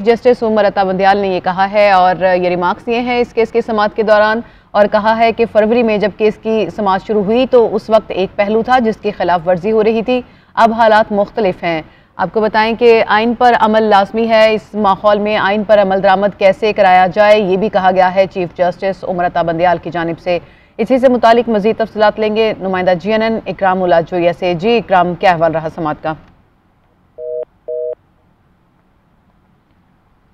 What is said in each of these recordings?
Justice Umar Ata Bandial ने ये कहा है और ये रिमार्क्स दिए हैं इस केस की समाअत के दौरान, और कहा है कि फरवरी में जब केस की समाअत शुरू हुई तो उस वक्त एक पहलू था जिसकी खिलाफ वर्जी हो रही थी, अब हालात मुख्तलिफ हैं। आपको बताएं कि आइन पर अमल लाजमी है, इस माहौल में आइन पर अमल दरामद कैसे कराया जाए ये भी कहा गया है चीफ जस्टिस उमर अता बंदियाल की जानिब से। इसी से मुतालिक मज़ीद तफसीलात लेंगे नुमाइंदा GNN इकराम उल्ला जोया से। जी इकराम, क्या अहवाल रहा समाअत का?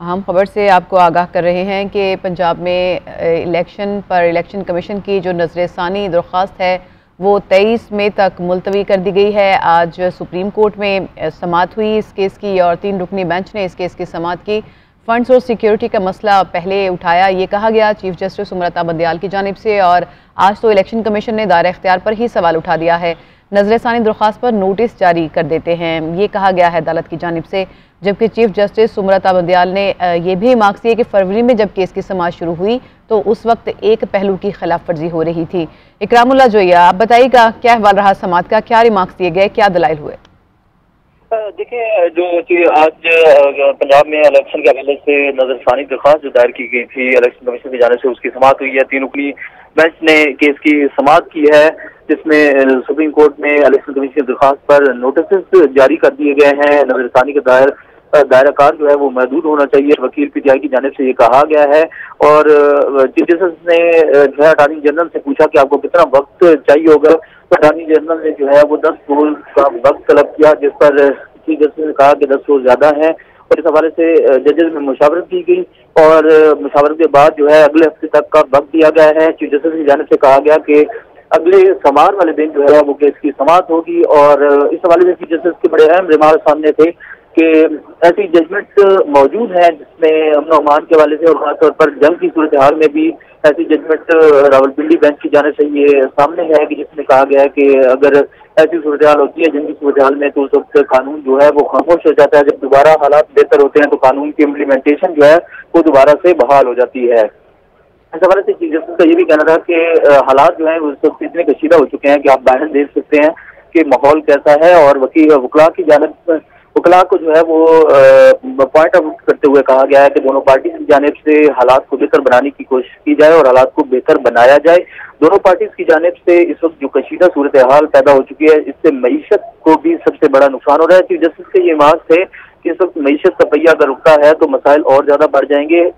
अहम खबर से आपको आगाह कर रहे हैं कि पंजाब में इलेक्शन कमीशन की जो नज़र-ए-सानी दरख्वास्त है वो 23 मई तक मुलतवी कर दी गई है। आज सुप्रीम कोर्ट में समाअत हुई इस केस की और 3 रुकनी बेंच ने इस केस की समाअत की। फंड्स और सिक्योरिटी का मसला पहले उठाया, ये कहा गया चीफ जस्टिस उमर अता बंदियाल की जानिब से, और आज तो इलेक्शन कमीशन ने दायरा इख्तियार पर ही सवाल उठा दिया है। नज़र-ए-सानी दरख्वास्त पर नोटिस जारी कर देते हैं, ये कहा गया है अदालत की जानिब से। जबकि चीफ जस्टिस उमर अता बंदियाल ने ये भी रिमार्क्स दिए कि फरवरी में जब केस की समाअत शुरू हुई तो उस वक्त एक पहलू की खिलाफ वर्जी हो रही थी। इकराम उल्ला जोया, आप बताइएगा क्या अहवाल रहा समाअत का, क्या रिमार्क्स दिए गए, क्या दलाइल हुए? देखिए, जो आज पंजाब में इलेक्शन के हवाले से नजरसानी दरख्वास्त जो दायर की गई थी इलेक्शन कमीशन की जानिब से, उसकी समाअत हुई है। 3 रुकनी बेंच ने केस की समाअत की है, जिसमें सुप्रीम कोर्ट में इलेक्शन कमीशन की दरख्वास्त पर नोटिस जारी कर दिए गए हैं। नजरसानी का दायरा कार जो है वो महदूद होना चाहिए, वकील PTI की जानिब से ये कहा गया है। और चीफ जस्टिस ने जो है अटॉर्नी जनरल से पूछा कि आपको कितना वक्त चाहिए होगा, तो अटॉर्नी जनरल ने जो है वो 10 रोज का वक्त तलब किया, जिस पर चीफ जस्टिस ने कहा कि 10 रोज ज्यादा है। और इस हवाले से जजेस में मुशावरत की गई और मुशावरत के बाद जो है अगले हफ्ते तक का वक्त दिया गया है। चीफ जस्टिस की जानिब से कहा गया कि अगले सोमवार वाले दिन जो है वो केस की समाअत होगी। और इस हवाले से चीफ जस्टिस के बड़े अहम रिमार्क सामने थे कि ऐसी जजमेंट मौजूद है जिसमें अमन अमान के हवाले से और खासतौर पर जंग की सूरत हाल में भी ऐसी जजमेंट रावलपिंडी बेंच की जाने से ये सामने है कि जिसमें कहा गया है कि अगर ऐसी सूरत हाल होती है जंग की सूरत हाल में तो उस वक्त कानून जो है वो खामोश हो जाता है। जब दोबारा हालात बेहतर होते हैं तो कानून की इम्प्लीमेंटेशन जो है वो दोबारा से बहाल हो जाती है। इस हवाले से चीफ जस्टिस का ये भी कहना था कि हालात जो है उस वक्त इतने कशीदा हो चुके हैं कि आप बाहर देख सकते हैं कि माहौल कैसा है। और वकला की जानिब वकला को जो है वो पॉइंट आउट करते हुए कहा गया है कि दोनों पार्टी की जानिब से हालात को बेहतर बनाने की कोशिश की जाए और हालात को बेहतर बनाया जाए। दोनों पार्टीज की जानिब से इस वक्त जो कशीदा सूरत हाल पैदा हो चुकी है, इससे मईशत को भी सबसे बड़ा नुकसान हो रहा है। चीफ जस्टिस के ये मार्क्स थे कि इस वक्त मईशत का पहिया अगर रुकता है तो मसाइल और ज्यादा बढ़ जाएंगे।